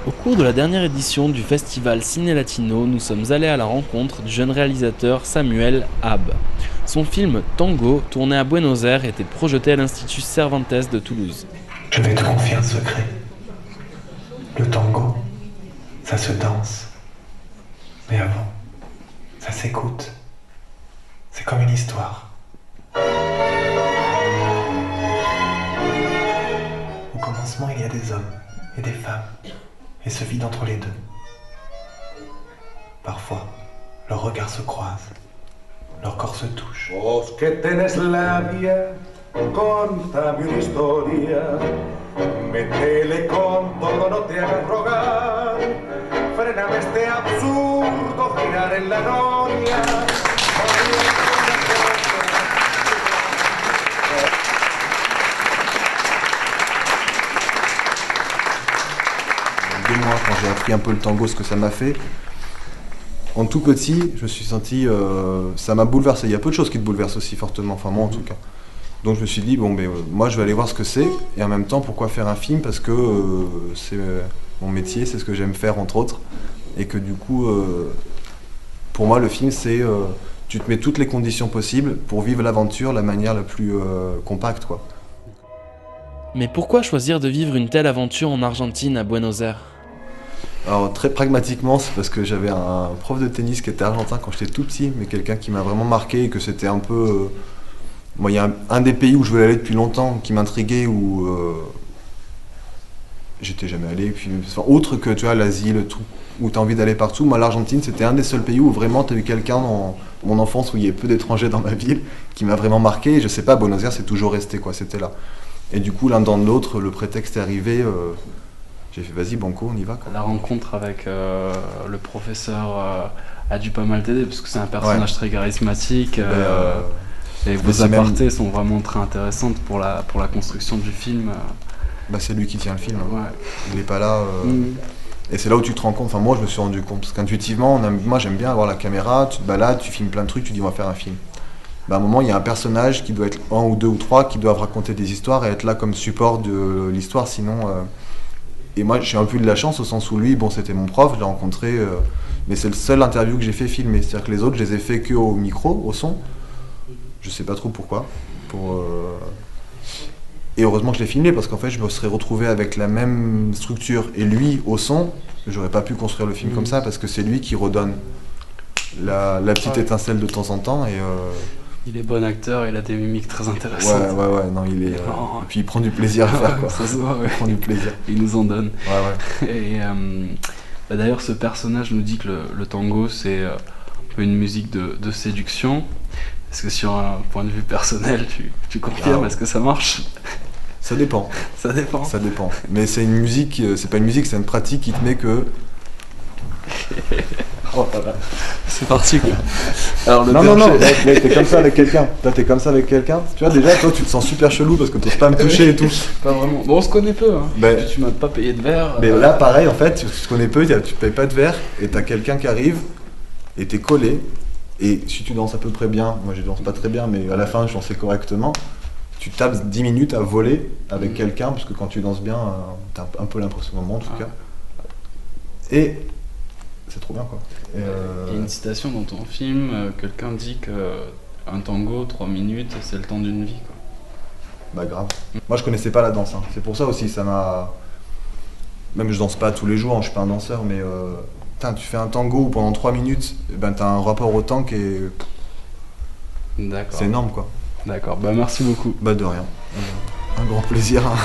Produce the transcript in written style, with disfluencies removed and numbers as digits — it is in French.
Au cours de la dernière édition du festival Ciné Latino, nous sommes allés à la rencontre du jeune réalisateur Samuel Hab. Son film Tango, tourné à Buenos Aires, était projeté à l'Institut Cervantes de Toulouse. Je vais te confier un secret. Le tango, ça se danse. Mais avant, ça s'écoute. C'est comme une histoire. Au commencement, il y a des hommes et des femmes, et se vide entre les deux. Parfois, leurs regards se croisent, leurs corps se touchent. Vos que tenés labia, contame una historia. Métele con todo, no te hagas rogar. Frename este absurdo girar en la noria. Moi, quand j'ai appris un peu le tango, ce que ça m'a fait, en tout petit, je me suis senti, ça m'a bouleversé. Il y a peu de choses qui te bouleversent aussi fortement, enfin moi en tout cas. Donc je me suis dit, bon, moi je vais aller voir ce que c'est, et en même temps, pourquoi faire un film? Parce que c'est mon métier, c'est ce que j'aime faire entre autres, et que du coup, pour moi, le film, c'est, tu te mets toutes les conditions possibles pour vivre l'aventure de la manière la plus compacte, quoi. Mais pourquoi choisir de vivre une telle aventure en Argentine, à Buenos Aires ? Alors très pragmatiquement, c'est parce que j'avais un prof de tennis qui était argentin quand j'étais tout petit, mais quelqu'un qui m'a vraiment marqué et que c'était un peu... Moi, il y a un des pays où je voulais aller depuis longtemps, qui m'intriguait, où j'étais jamais allé, puis, enfin, autre que tu vois, l'Asie, le truc où tu as envie d'aller partout. Moi, l'Argentine, c'était un des seuls pays où vraiment tu as eu quelqu'un dans mon enfance, où il y avait peu d'étrangers dans ma ville, qui m'a vraiment marqué. Et je sais pas, Buenos Aires, c'est toujours resté, quoi, c'était là. Et du coup, l'un dans l'autre, le prétexte est arrivé... J'ai fait vas-y banco, on y va quoi. La rencontre avec le professeur a dû pas mal t'aider parce que c'est un personnage très charismatique et vos apartés sont vraiment très intéressantes pour la construction du film. C'est lui qui tient le film, Ouais. Il n'est pas là. Et c'est là où tu te rends compte, enfin moi je me suis rendu compte, parce qu'intuitivement, moi j'aime bien avoir la caméra, tu te balades, tu filmes plein de trucs, tu dis on va faire un film. À un moment il y a un personnage qui doit être un ou deux ou trois qui doivent raconter des histoires et être là comme support de l'histoire, sinon... Et moi, j'ai un peu eu de la chance au sens où lui, bon, c'était mon prof, je l'ai rencontré, mais c'est le seul interview que j'ai fait filmer. C'est-à-dire que les autres, je les ai fait que au micro, au son. Je sais pas trop pourquoi. Et heureusement que je l'ai filmé, parce qu'en fait, je me serais retrouvé avec la même structure et lui au son. J'aurais pas pu construire le film comme ça, parce que c'est lui qui redonne la petite étincelle de temps en temps. Il est bon acteur, il a des mimiques très intéressantes. Ouais, non, il est... Et puis il prend du plaisir à faire, quoi. Ça se voit, Il prend du plaisir. Il nous en donne. Ouais. Et d'ailleurs, ce personnage nous dit que le tango, c'est un peu une musique de séduction. Est-ce que sur un point de vue personnel, tu confirmes, est-ce que ça marche? Ça dépend. Ça dépend. Ça dépend. Mais c'est une musique, c'est pas une musique, c'est une pratique qui te met que... Oh là là. C'est parti quoi. Alors, Non, mec, t'es comme ça avec quelqu'un. Toi, t'es comme ça avec quelqu'un. Tu vois, déjà, toi, tu te sens super chelou parce que t'oses pas me toucher et tout. Pas vraiment. Bon, on se connaît peu. Hein. Tu m'as pas payé de verre. Mais là, pareil, en fait, tu te connais peu, tu payes pas de verre et t'as quelqu'un qui arrive et t'es collé. Et si tu danses à peu près bien, moi je danse pas très bien, mais à la fin, je dansais correctement. Tu tapes 10 minutes à voler avec quelqu'un parce que quand tu danses bien, t'as un peu l'impression de moment en tout cas. Et c'est trop bien quoi. Il y a une citation dans ton film, quelqu'un dit que un tango, 3 minutes, c'est le temps d'une vie quoi. Bah grave. Moi je connaissais pas la danse, hein. C'est pour ça aussi, ça m'a... Même je danse pas tous les jours, hein, je suis pas un danseur, mais tu fais un tango où pendant 3 minutes, t'as un rapport au temps qui est... D'accord. C'est énorme quoi. D'accord, merci beaucoup. De rien. Un grand plaisir. Hein.